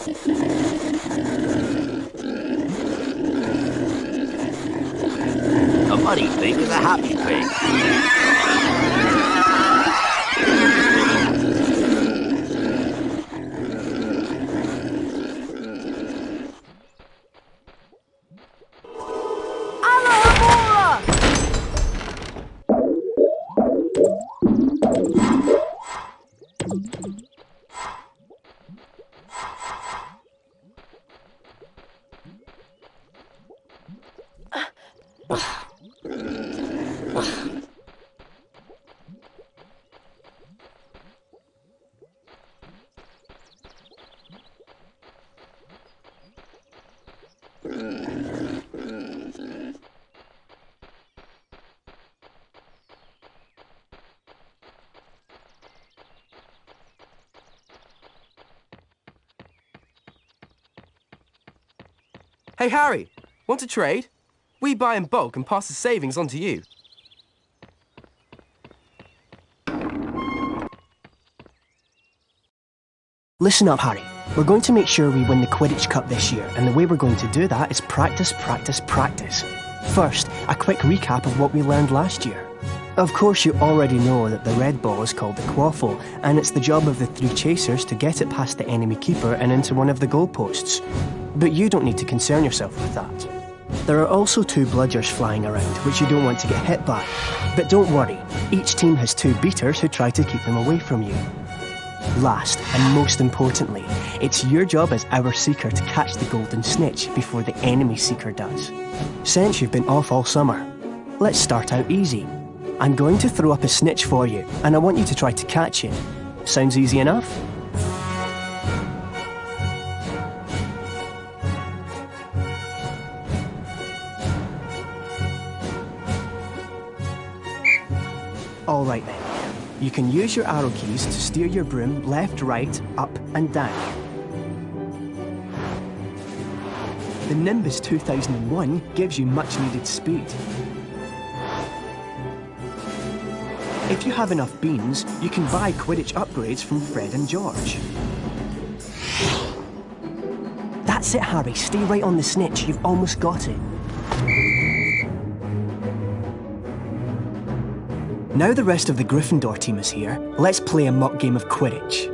A muddy pig is a happy pig. Hey, Harry, want to trade? We buy in bulk and pass the savings on to you. Listen up, Harry. We're going to make sure we win the Quidditch Cup this year, and the way we're going to do that is practice, practice, practice. First, a quick recap of what we learned last year. Of course, you already know that the red ball is called the quaffle, and it's the job of the 3 chasers to get it past the enemy keeper and into one of the goalposts. But you don't need to concern yourself with that. There are also 2 bludgers flying around, which you don't want to get hit by. But don't worry, each team has 2 beaters who try to keep them away from you. Last, and most importantly, it's your job as our seeker to catch the golden snitch before the enemy seeker does. Since you've been off all summer, let's start out easy. I'm going to throw up a snitch for you, and I want you to try to catch it. Sounds easy enough? Alright then. You can use your arrow keys to steer your broom left, right, up and down. The Nimbus 2001 gives you much needed speed. If you have enough beans, you can buy Quidditch upgrades from Fred and George. That's it, Harry. Stay right on the snitch. You've almost got it. Now the rest of the Gryffindor team is here, let's play a mock game of Quidditch.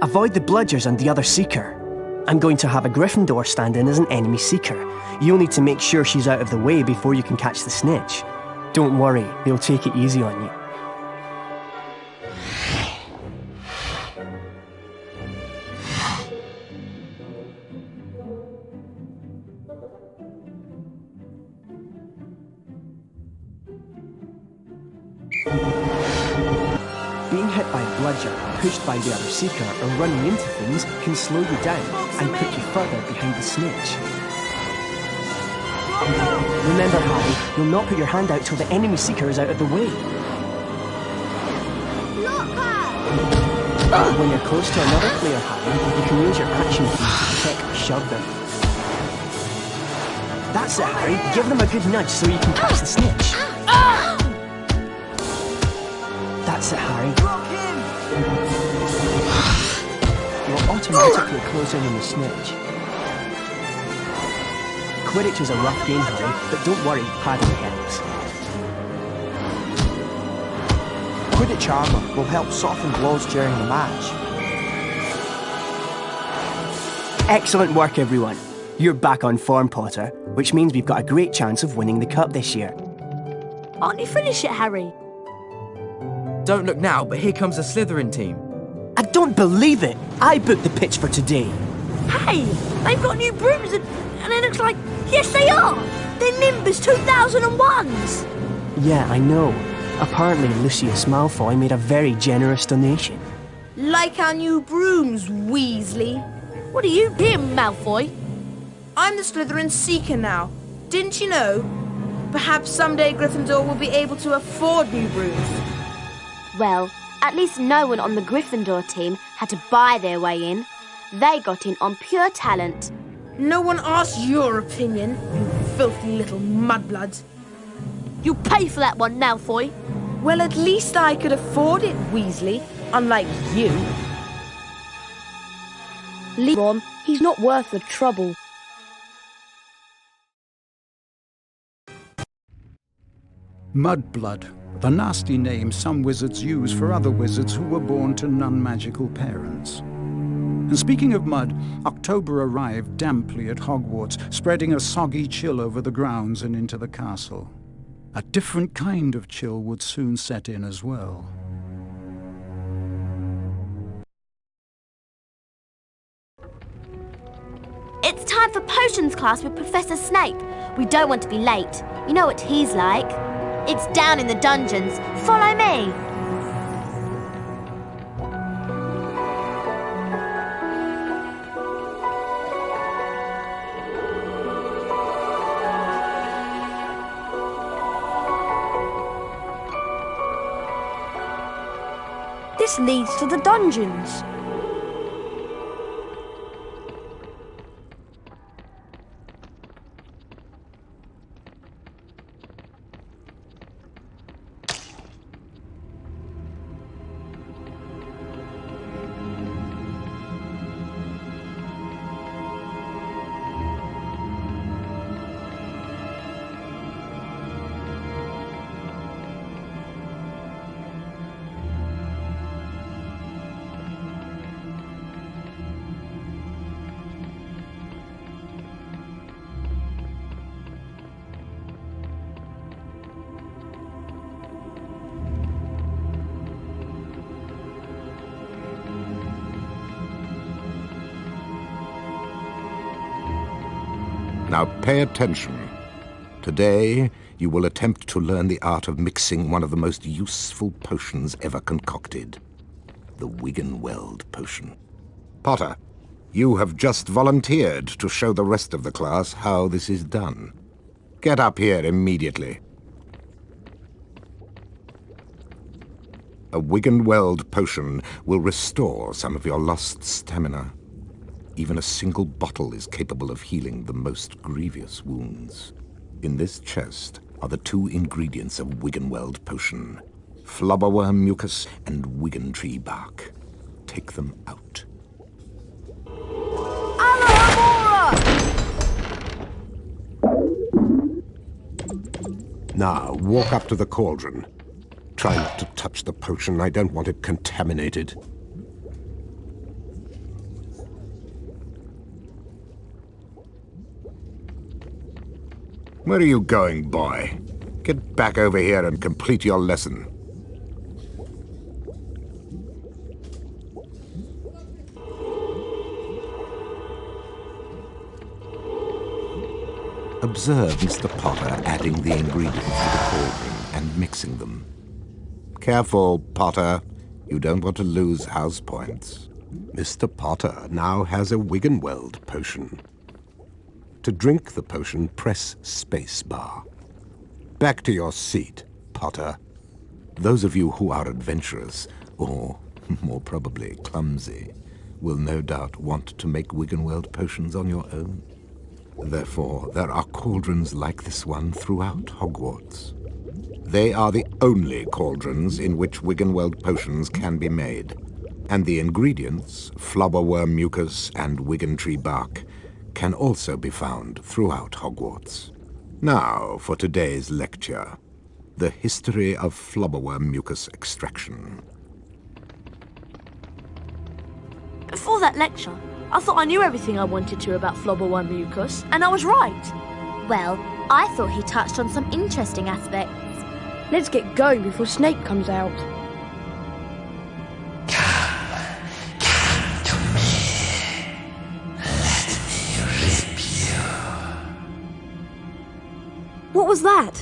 Avoid the bludgers and the other seeker. I'm going to have a Gryffindor stand in as an enemy seeker. You'll need to make sure she's out of the way before you can catch the snitch. Don't worry, they'll take it easy on you. Being hit by a bludger, pushed by the other seeker, or running into things can slow you down and put you further behind the snitch. Remember, Harry, you'll not put your hand out till the enemy seeker is out of the way. When you're close to another player, Harry, you can use your action key to kick or shove them. That's it, Harry. Give them a good nudge so you can catch the snitch. That's it, Harry. You'll automatically close in on the snitch. Quidditch is a rough game, Harry, but don't worry, padding helps. Quidditch armour will help soften blows during the match. Excellent work, everyone. You're back on form, Potter, which means we've got a great chance of winning the cup this year. Aren't you finished yet, Harry? Don't look now, but here comes the Slytherin team. I don't believe it! I booked the pitch for today. Hey, they've got new brooms and it looks like... Yes, they are! They're Nimbus 2001s! Yeah, I know. Apparently, Lucius Malfoy made a very generous donation. Like our new brooms, Weasley. What are you doing, Malfoy? I'm the Slytherin Seeker now. Didn't you know? Perhaps someday Gryffindor will be able to afford new brooms. Well, at least no one on the Gryffindor team had to buy their way in. They got in on pure talent. No one asked your opinion, you filthy little mudbloods. You'll pay for that one, Malfoy. Well, at least I could afford it, Weasley, unlike you. Ron, He's not worth the trouble. Mudblood, the nasty name some wizards use for other wizards who were born to non-magical parents. And speaking of mud, October arrived damply at Hogwarts, spreading a soggy chill over the grounds and into the castle. A different kind of chill would soon set in as well. It's time for potions class with Professor Snape. We don't want to be late. You know what he's like. It's down in the dungeons. Follow me. This leads to the dungeons. Now pay attention. Today, you will attempt to learn the art of mixing one of the most useful potions ever concocted. The Wiggenweld potion. Potter, you have just volunteered to show the rest of the class how this is done. Get up here immediately. A Wiggenweld potion will restore some of your lost stamina. Even a single bottle is capable of healing the most grievous wounds. In this chest are the 2 ingredients of Wiggenweld potion: flubberworm mucus and Wiggentree bark. Take them out. Now, walk up to the cauldron. Try not to touch the potion. I don't want it contaminated. Where are you going, boy? Get back over here and complete your lesson. Observe Mr. Potter adding the ingredients to the cauldron and mixing them. Careful, Potter. You don't want to lose house points. Mr. Potter now has a Wiggenweld potion. To drink the potion, press space bar. Back to your seat, Potter. Those of you who are adventurous, or more probably clumsy, will no doubt want to make Wiggenweld potions on your own. Therefore, there are cauldrons like this one throughout Hogwarts. They are the only cauldrons in which Wiggenweld potions can be made, and the ingredients, flubberworm mucus and Wiggentree bark, can also be found throughout Hogwarts. Now for today's lecture, the history of flubberworm mucus extraction. Before that lecture, I thought I knew everything I wanted to about flubberworm mucus, and I was right. Well, I thought he touched on some interesting aspects. Let's get going before Snape comes out. What was that?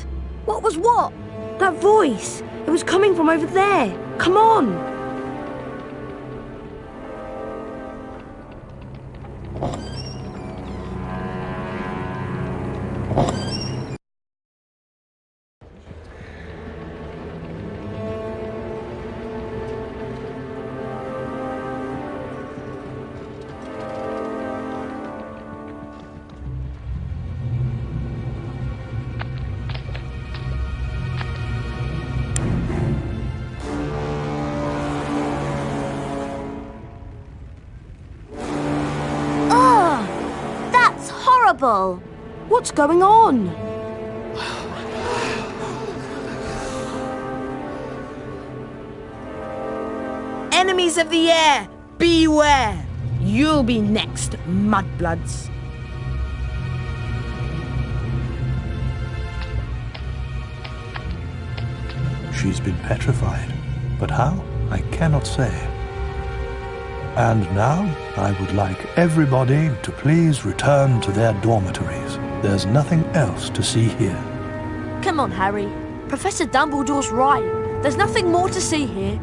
What was what? That voice. It was coming from over there. Come on. terrible. What's going on? Enemies of the air, beware! You'll be next, mudbloods. She's been petrified, but how? I cannot say. And now, I would like everybody to please return to their dormitories. There's nothing else to see here. Come on, Harry. Professor Dumbledore's right. There's nothing more to see here.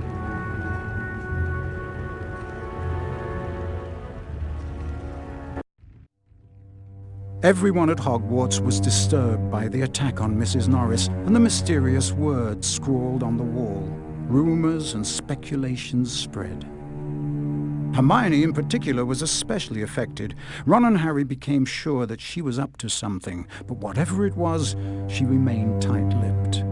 Everyone at Hogwarts was disturbed by the attack on Mrs. Norris and the mysterious words scrawled on the wall. Rumours and speculations spread. Hermione in particular was especially affected. Ron and Harry became sure that she was up to something, but whatever it was, she remained tight-lipped.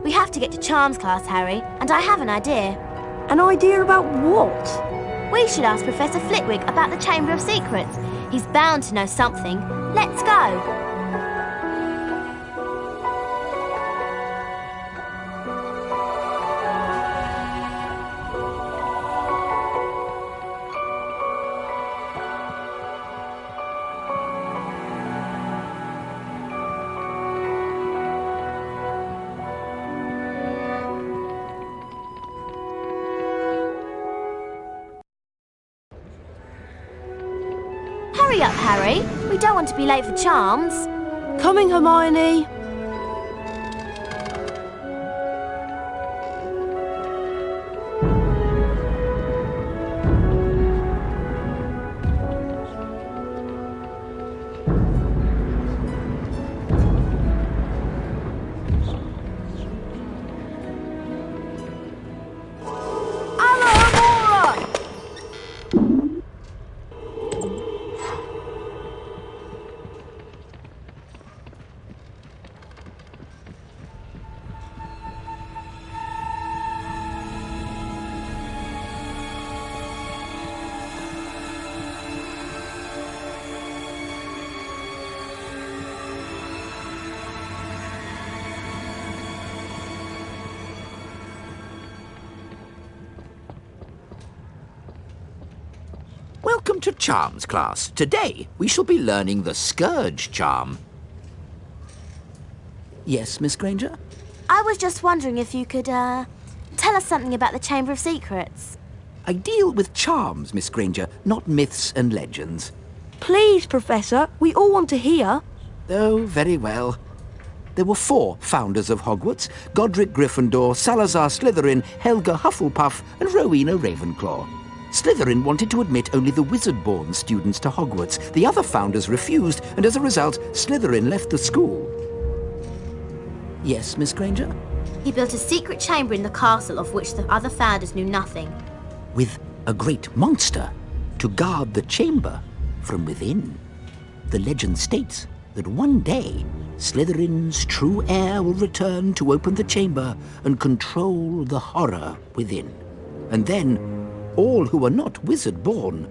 We have to get to Charms class, Harry, and I have an idea. An idea about what? We should ask Professor Flitwick about the Chamber of Secrets. He's bound to know something. Let's go. Hurry up, Harry. We don't want to be late for Charms. Coming, Hermione. Welcome to Charms class. Today, we shall be learning the Scourge Charm. Yes, Miss Granger? I was just wondering if you could, tell us something about the Chamber of Secrets. I deal with charms, Miss Granger, not myths and legends. Please, Professor. We all want to hear. Oh, very well. There were 4 founders of Hogwarts: Godric Gryffindor, Salazar Slytherin, Helga Hufflepuff, and Rowena Ravenclaw. Slytherin wanted to admit only the wizard-born students to Hogwarts. The other founders refused, and as a result, Slytherin left the school. Yes, Miss Granger? He built a secret chamber in the castle of which the other founders knew nothing. With a great monster to guard the chamber from within. The legend states that one day, Slytherin's true heir will return to open the chamber and control the horror within. And then, all who are not wizard-born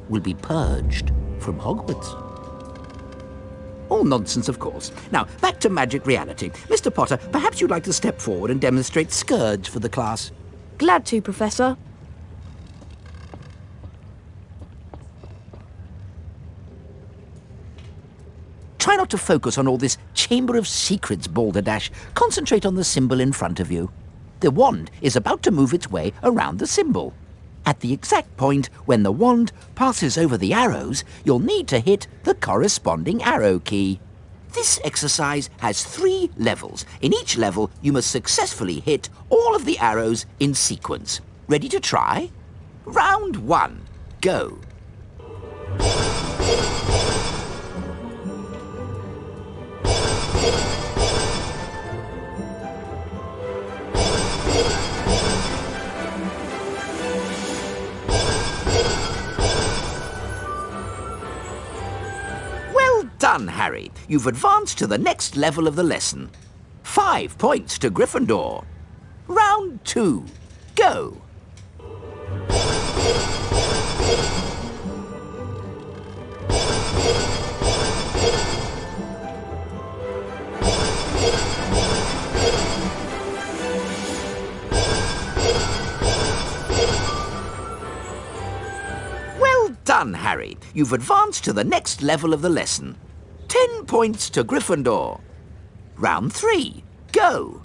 will be purged from Hogwarts. All nonsense, of course. Now, back to magic reality. Mr. Potter, perhaps you'd like to step forward and demonstrate Scourge for the class. Glad to, Professor. Try not to focus on all this Chamber of Secrets balderdash. Concentrate on the symbol in front of you. The wand is about to move its way around the symbol. At the exact point when the wand passes over the arrows, you'll need to hit the corresponding arrow key. This exercise has 3 levels. In each level, you must successfully hit all of the arrows in sequence. Ready to try? Round 1. Go. Done, Harry. You've advanced to the next level of the lesson. 5 points to Gryffindor. Round 2. Go. Well done, Harry. You've advanced to the next level of the lesson. 10 points to Gryffindor. Round 3. Go.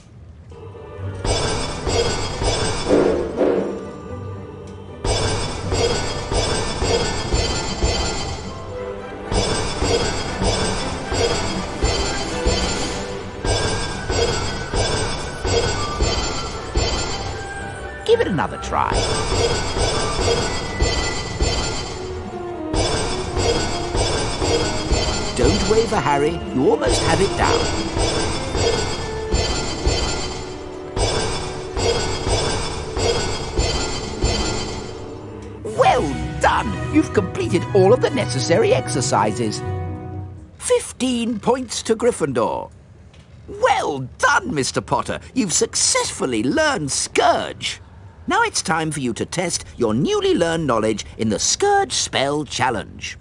Give it another try. Don't waver, Harry. You almost have it down. Well done! You've completed all of the necessary exercises. 15 points to Gryffindor. Well done, Mr. Potter. You've successfully learned Scourge. Now it's time for you to test your newly learned knowledge in the Scourge Spell Challenge.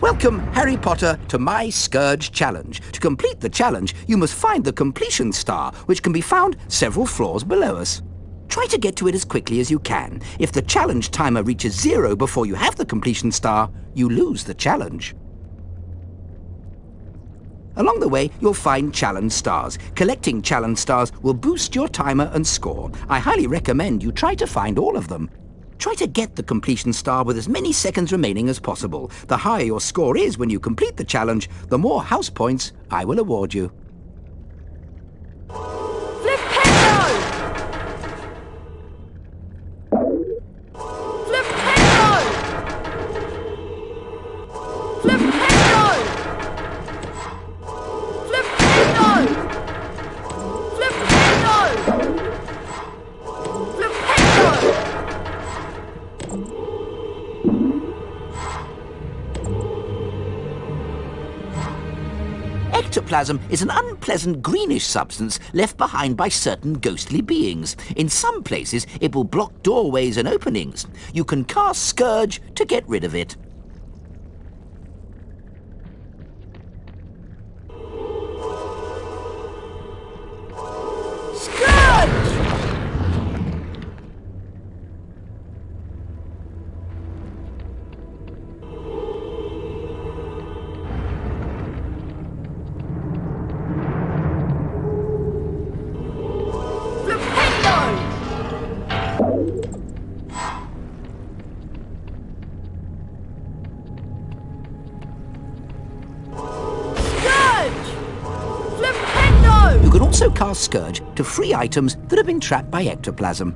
Welcome, Harry Potter, to my Scourge Challenge. To complete the challenge, you must find the completion star, which can be found several floors below us. Try to get to it as quickly as you can. If the challenge timer reaches 0 before you have the completion star, you lose the challenge. Along the way, you'll find challenge stars. Collecting challenge stars will boost your timer and score. I highly recommend you try to find all of them. Try to get the completion star with as many seconds remaining as possible. The higher your score is when you complete the challenge, the more house points I will award you. Ectoplasm is an unpleasant greenish substance left behind by certain ghostly beings. In some places, it will block doorways and openings. You can cast Scourge to get rid of it. You can also cast Scourge to free items that have been trapped by ectoplasm.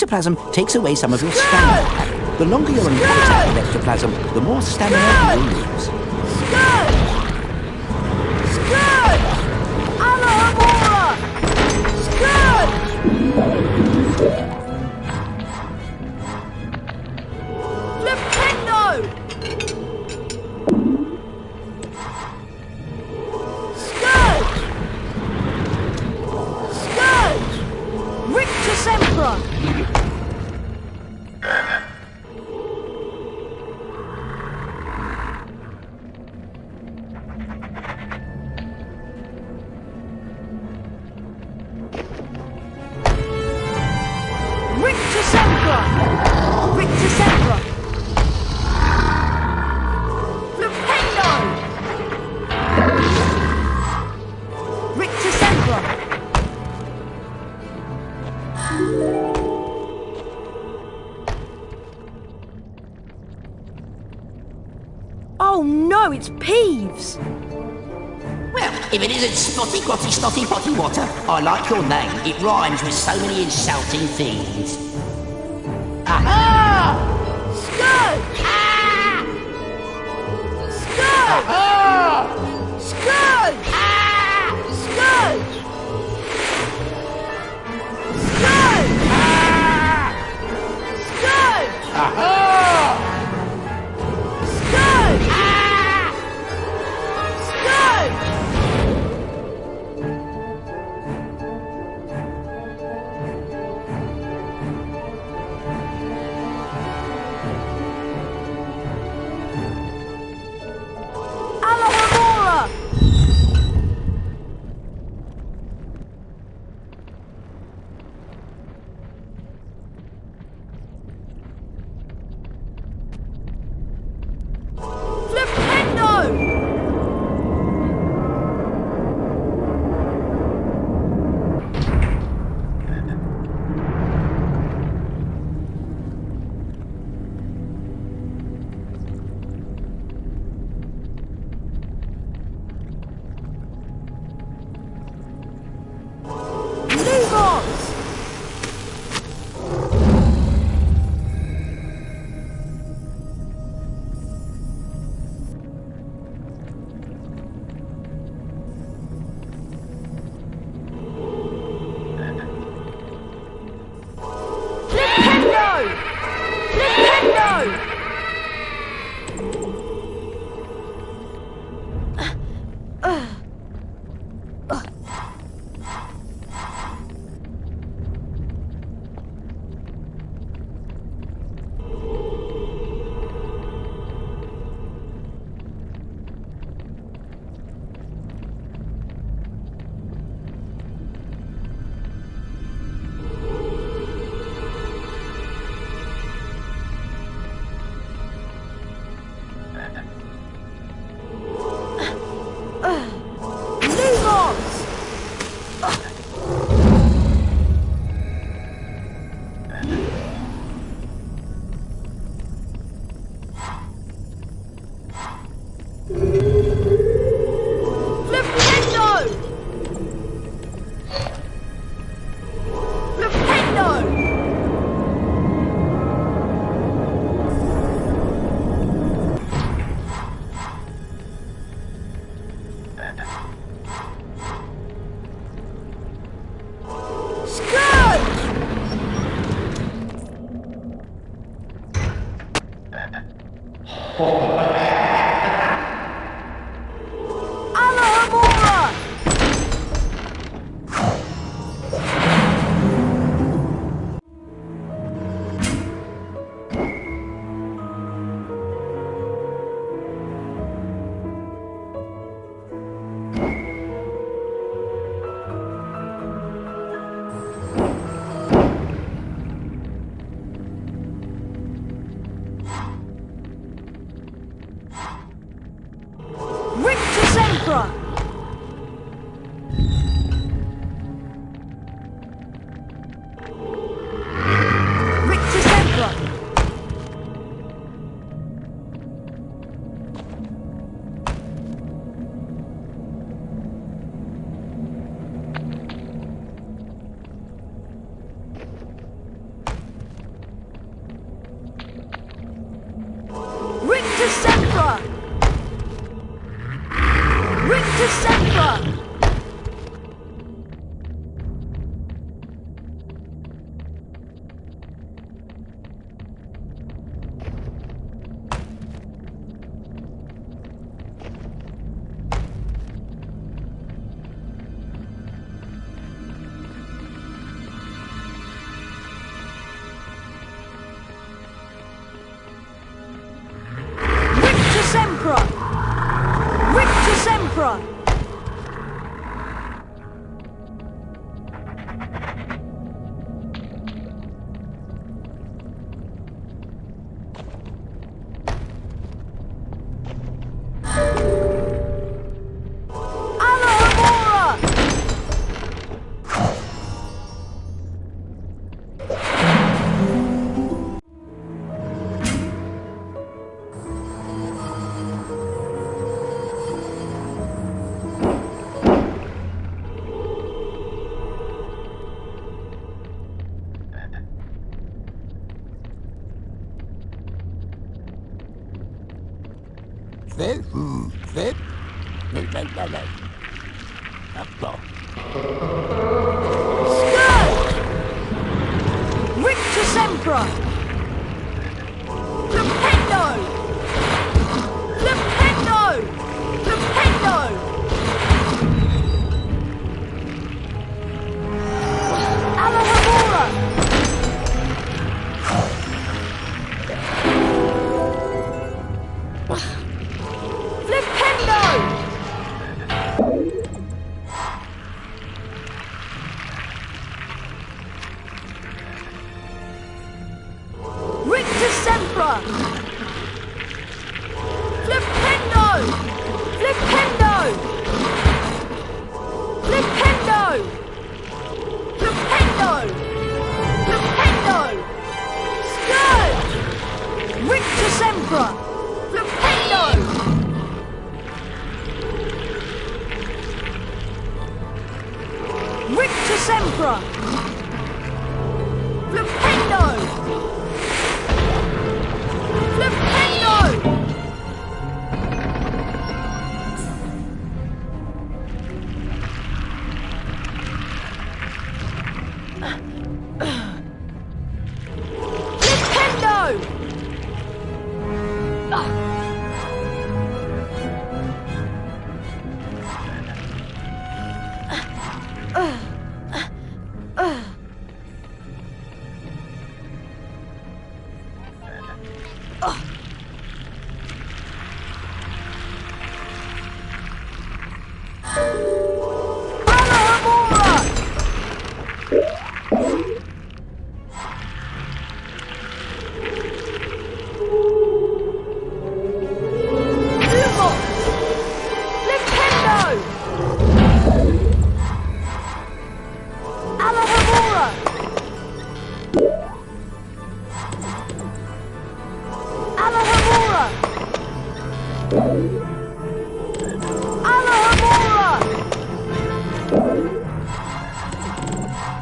ectoplasm takes away some of your stamina, Harry. The longer you're in contact with ectoplasm, the more stamina you will lose. Oh no, it's Peeves! Well, if it isn't Spotty Quatty Stotty Potty Water, I like your name. It rhymes with so many insulting things. Aha! Scourge! Ah! Scourge! Ah! Scourge! Ah! Scourge! Scourge! Ah! Aha! Rictus Emperor! Flipendo! Flipendo! Flipendo! Alahamora! Flipendo! Rictus Emperor! Flipendo! Flipendo! Flipendo! Flipendo! Flipendo! Scourge! Rictus Emperor! Flipendo! Rictus Emperor! Flipendo! Flipendo! Flipendo! Alahamora! Lumos! Flipendo! Alahamora! Alahamora! Alahamora!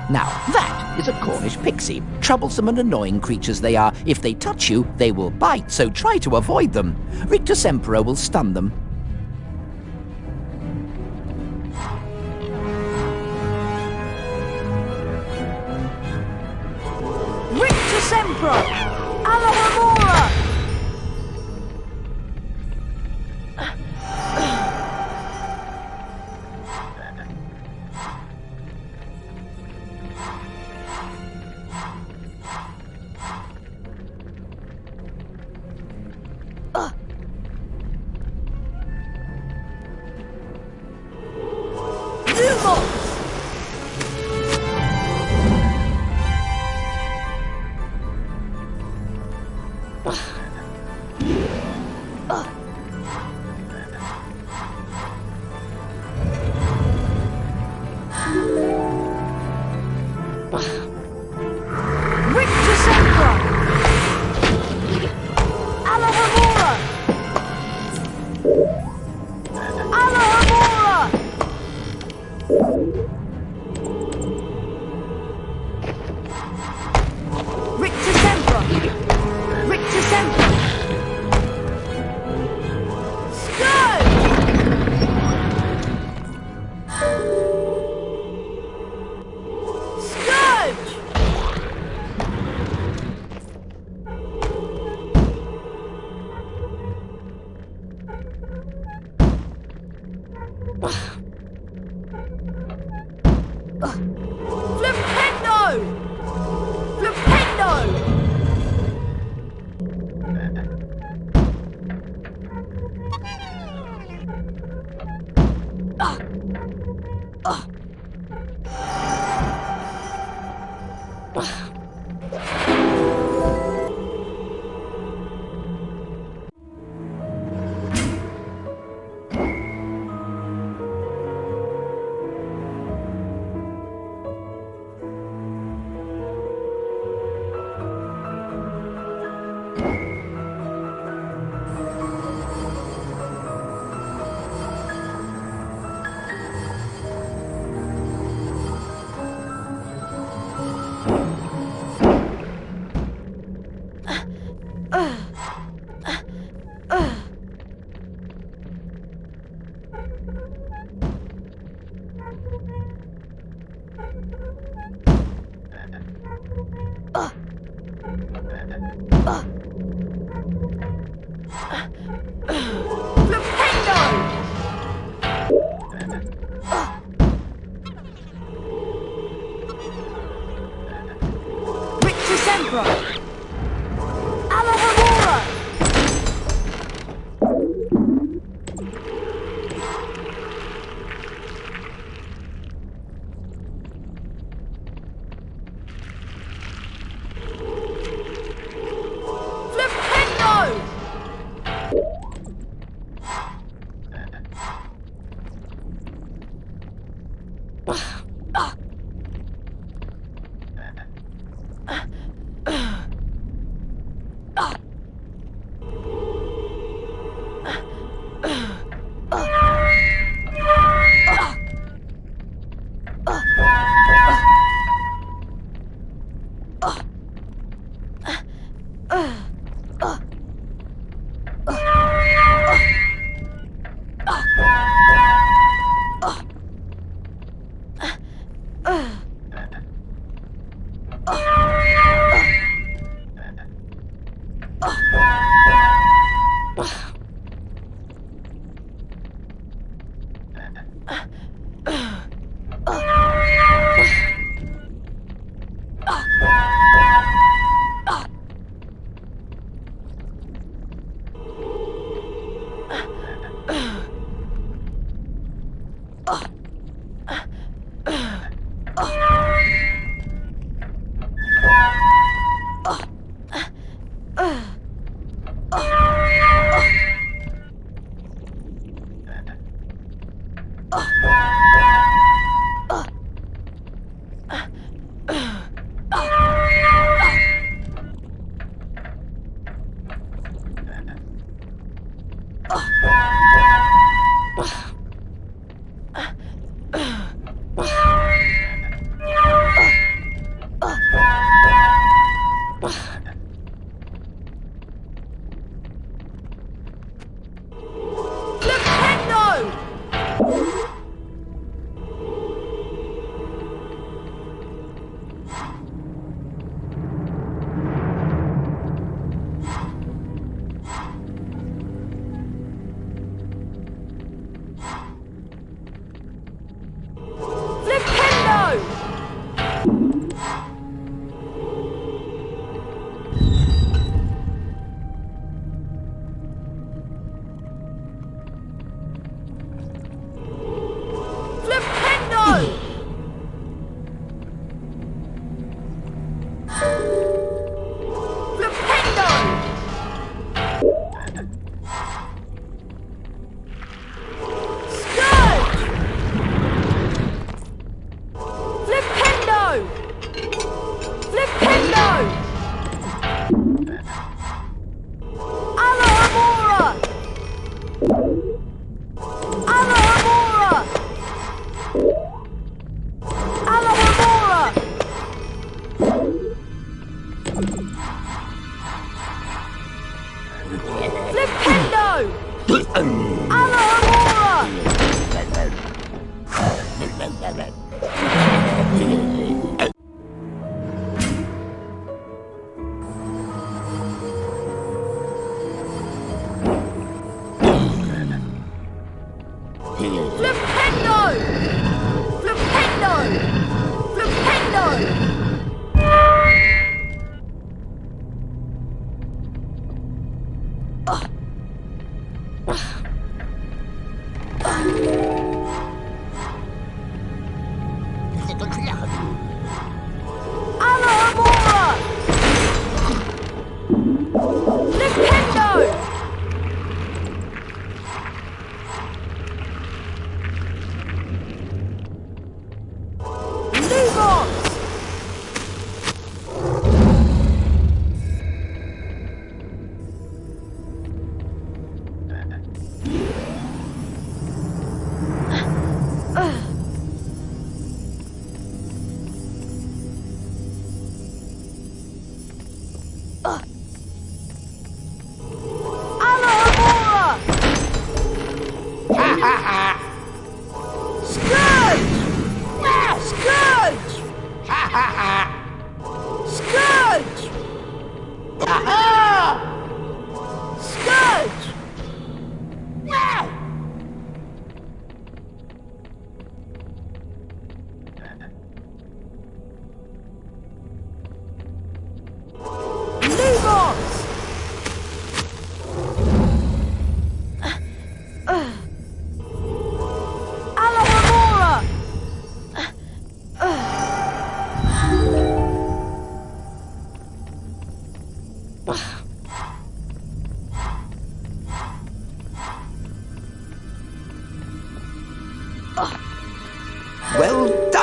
Now, that is a Cornish pixie. Troublesome and annoying creatures they are. If they touch you, they will bite, so try to avoid them. Rictus Emperor will stun them. Rictus Emperor! Alahamora! Lumos! Rictus Emperor! Alahamora! Alahamora! Rictus Emperor! Rictus Emperor! Scourge! Scourge! Flipendo! Flipendo!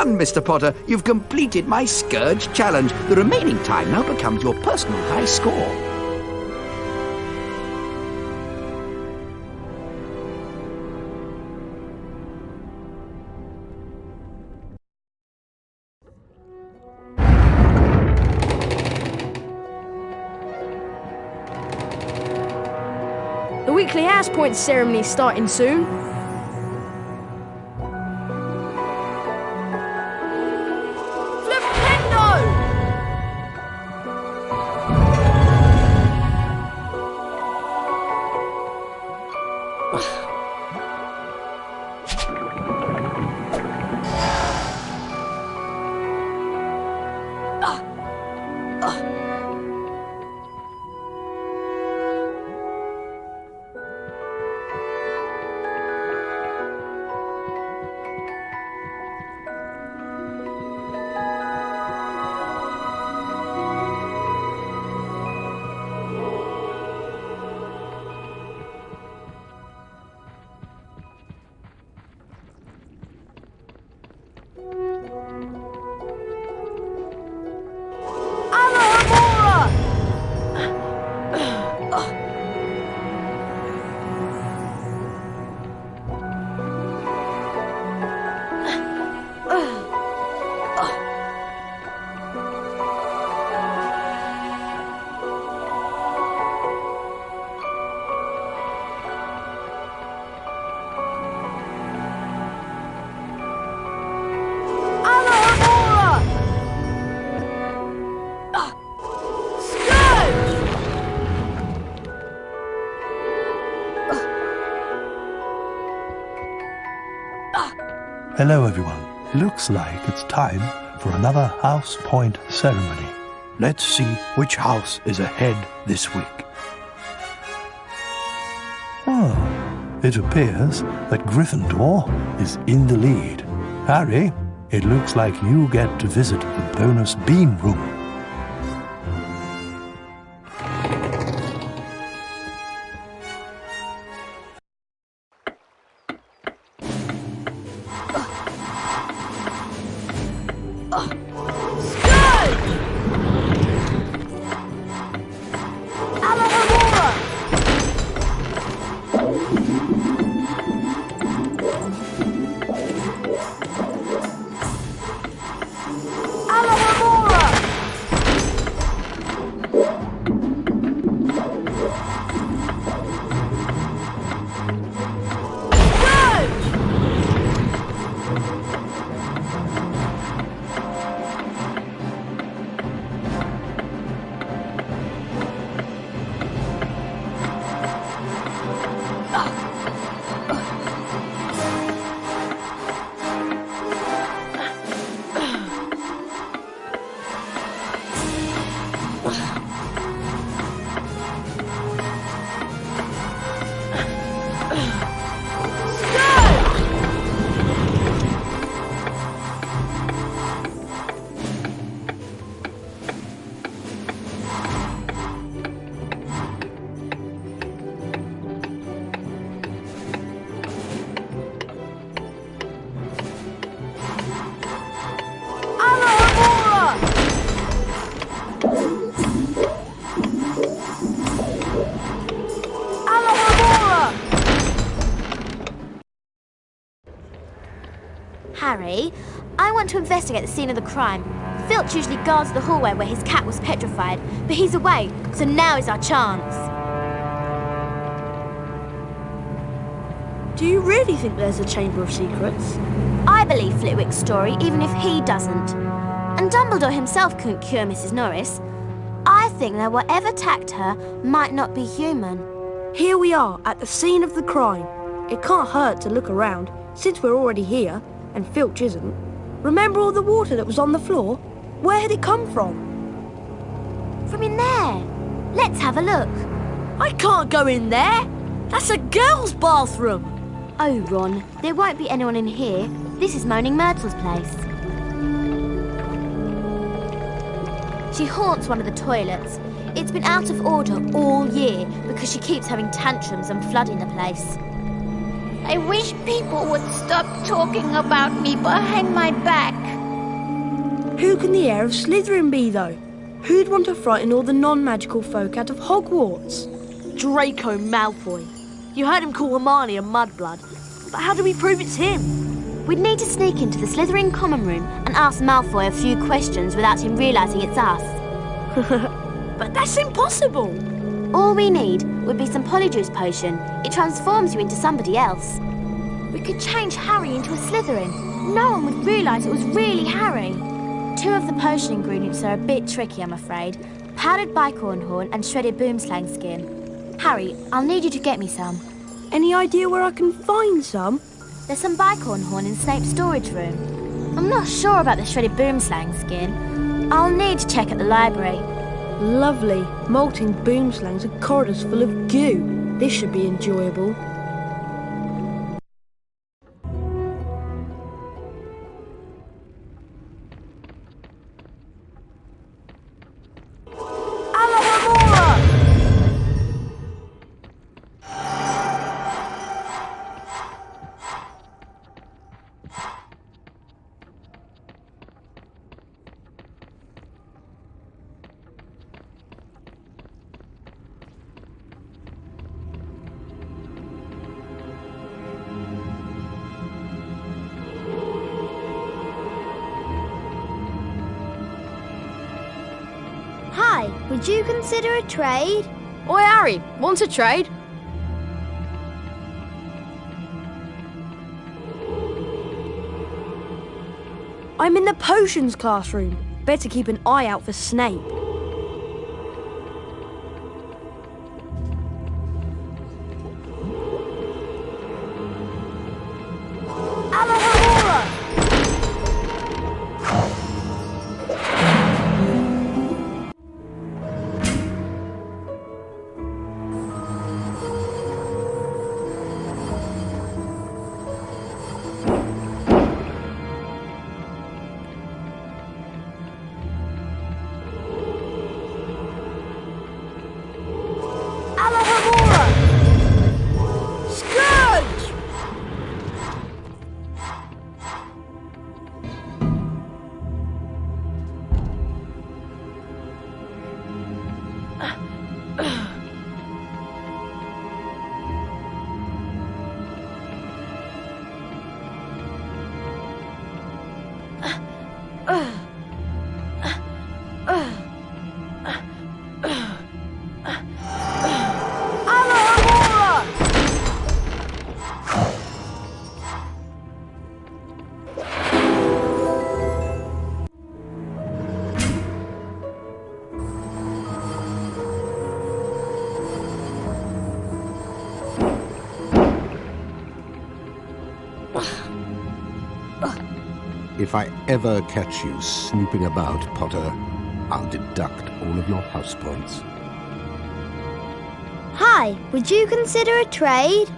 done, Mr. Potter. You've completed my Scourge challenge. The remaining time now becomes your personal high score. The weekly House Point ceremony's starting soon. Hello everyone. Looks like it's time for another House Point ceremony. Let's see which house is ahead this week. Oh, it appears that Gryffindor is in the lead. Harry, it looks like you get to visit the bonus bean room. Harry, I want to investigate the scene of the crime. Filch usually guards the hallway where his cat was petrified, but he's away, so now is our chance. Do you really think there's a Chamber of Secrets? I believe Flitwick's story, even if he doesn't. And Dumbledore himself couldn't cure Mrs. Norris. I think that whatever attacked her might not be human. Here we are, at the scene of the crime. It can't hurt to look around, since we're already here, and Filch isn't. Remember all the water that was on the floor? Where had it come from? From in there. Let's have a look. I can't go in there. That's a girl's bathroom. Oh, Ron, there won't be anyone in here. This is Moaning Myrtle's place. She haunts one of the toilets. It's been out of order all year because she keeps having tantrums and flooding the place. I wish people would stop talking about me behind my back. Who can the heir of Slytherin be, though? Who'd want to frighten all the non-magical folk out of Hogwarts? Draco Malfoy. You heard him call Hermione a mudblood. But how do we prove it's him? We'd need to sneak into the Slytherin common room and ask Malfoy a few questions without him realising it's us. But that's impossible! All we need would be some Polyjuice potion. It transforms you into somebody else. We could change Harry into a Slytherin. No one would realise it was really Harry. 2 of the potion ingredients are a bit tricky, I'm afraid. Powdered bicorn horn and shredded boomslang skin. Harry, I'll need you to get me some. Any idea where I can find some? There's some bicorn horn in Snape's storage room. I'm not sure about the shredded boomslang skin. I'll need to check at the library. Lovely. Molting boomslangs and corridors full of goo. This should be enjoyable. Hi, would you consider a trade? Oi, Harry, want a trade? I'm in the potions classroom. Better keep an eye out for Snape. If I ever catch you snooping about, Potter, I'll deduct all of your house points. Hi, would you consider a trade?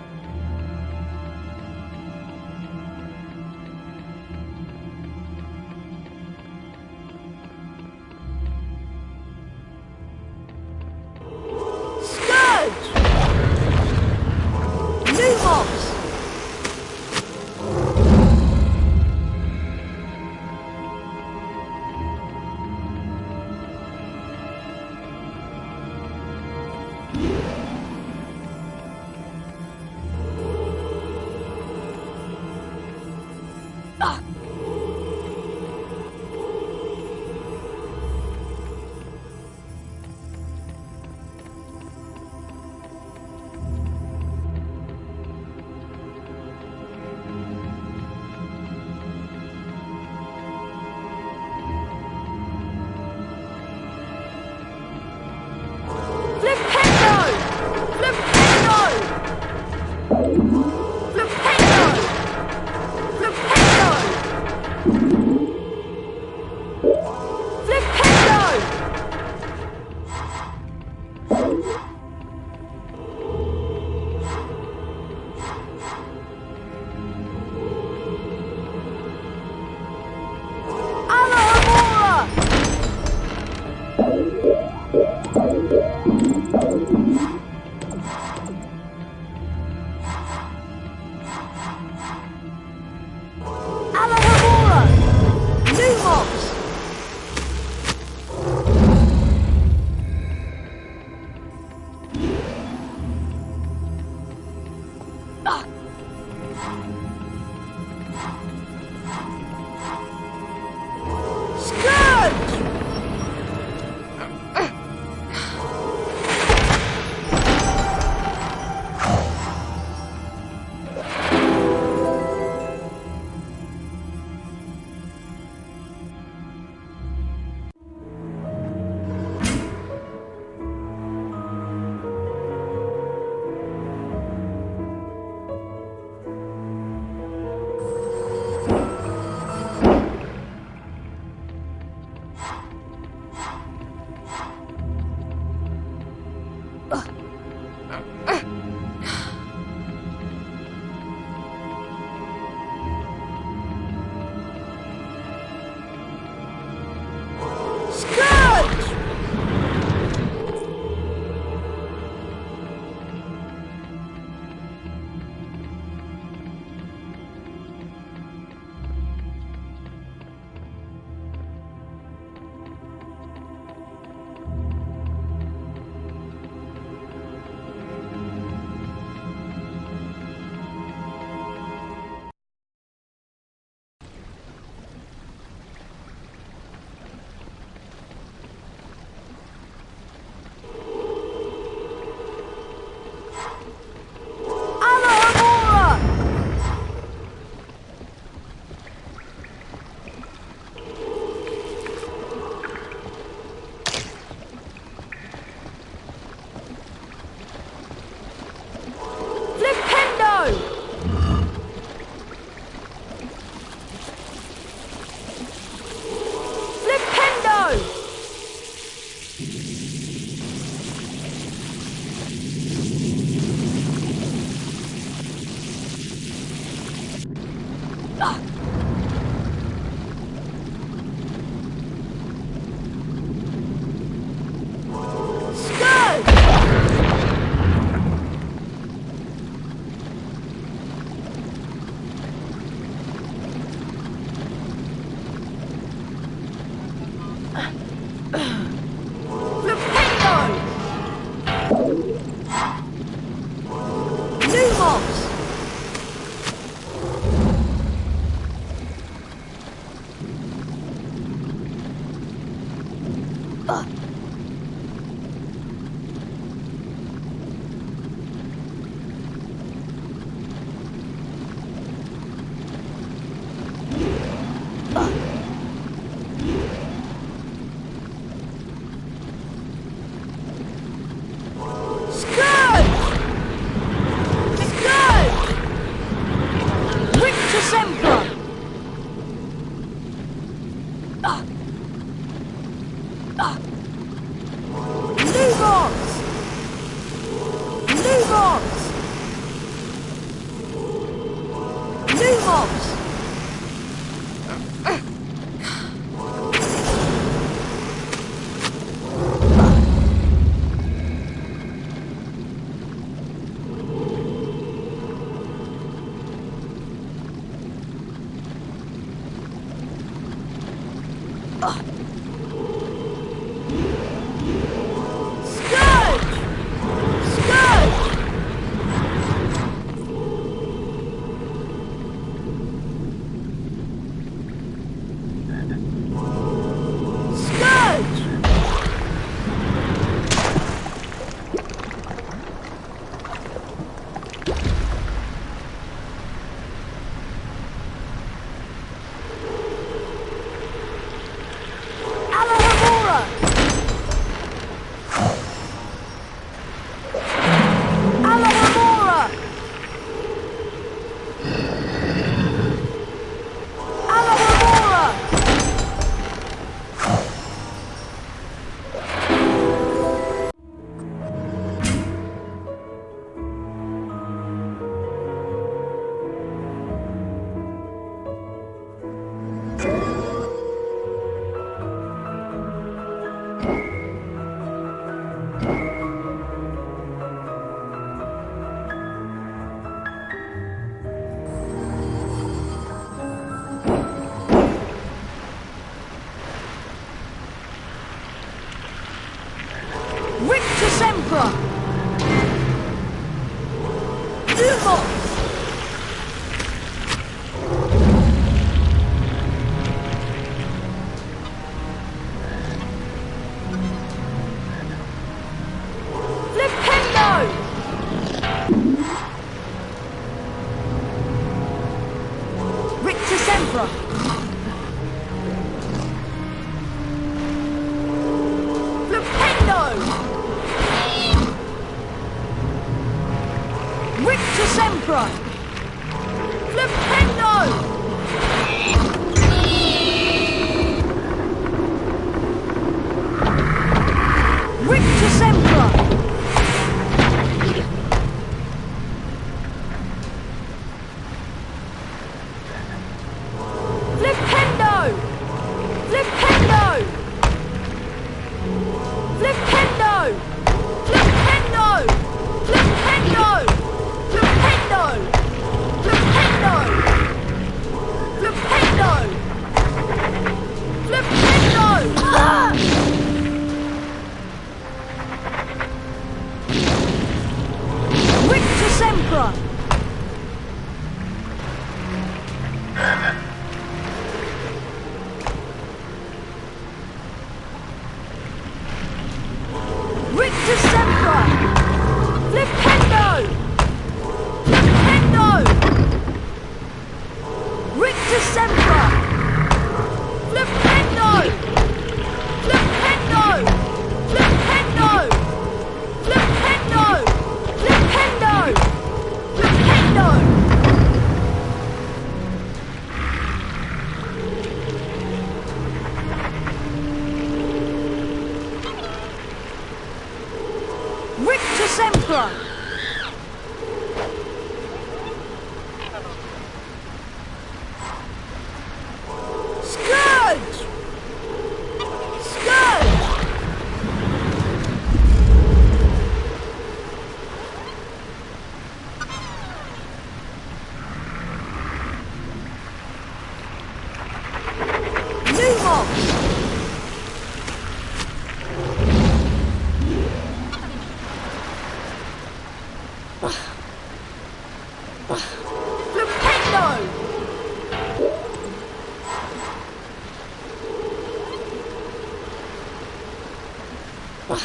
Scourge!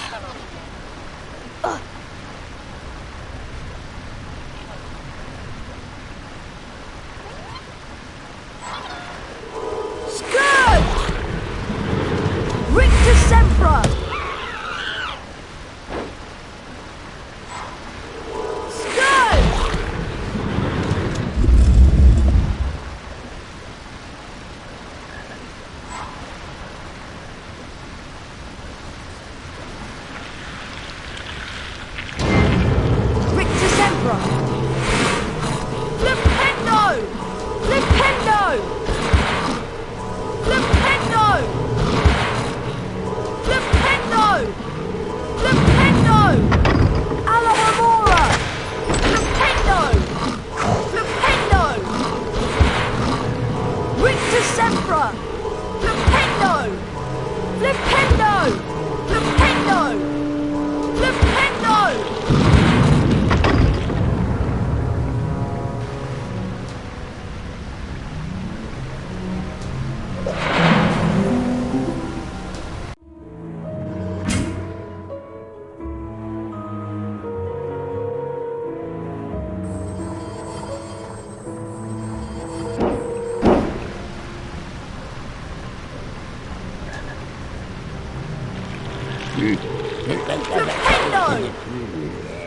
Rictus Sempra! Scourge! Rictus Sempra! Flipendo! Flipendo! Flipendo! Flipendo! Flipendo! Alohomora! Flipendo! Flipendo! Rictus Sempra! Flipendo! Flipendo! Flipendo! Flipendo! Flipendo!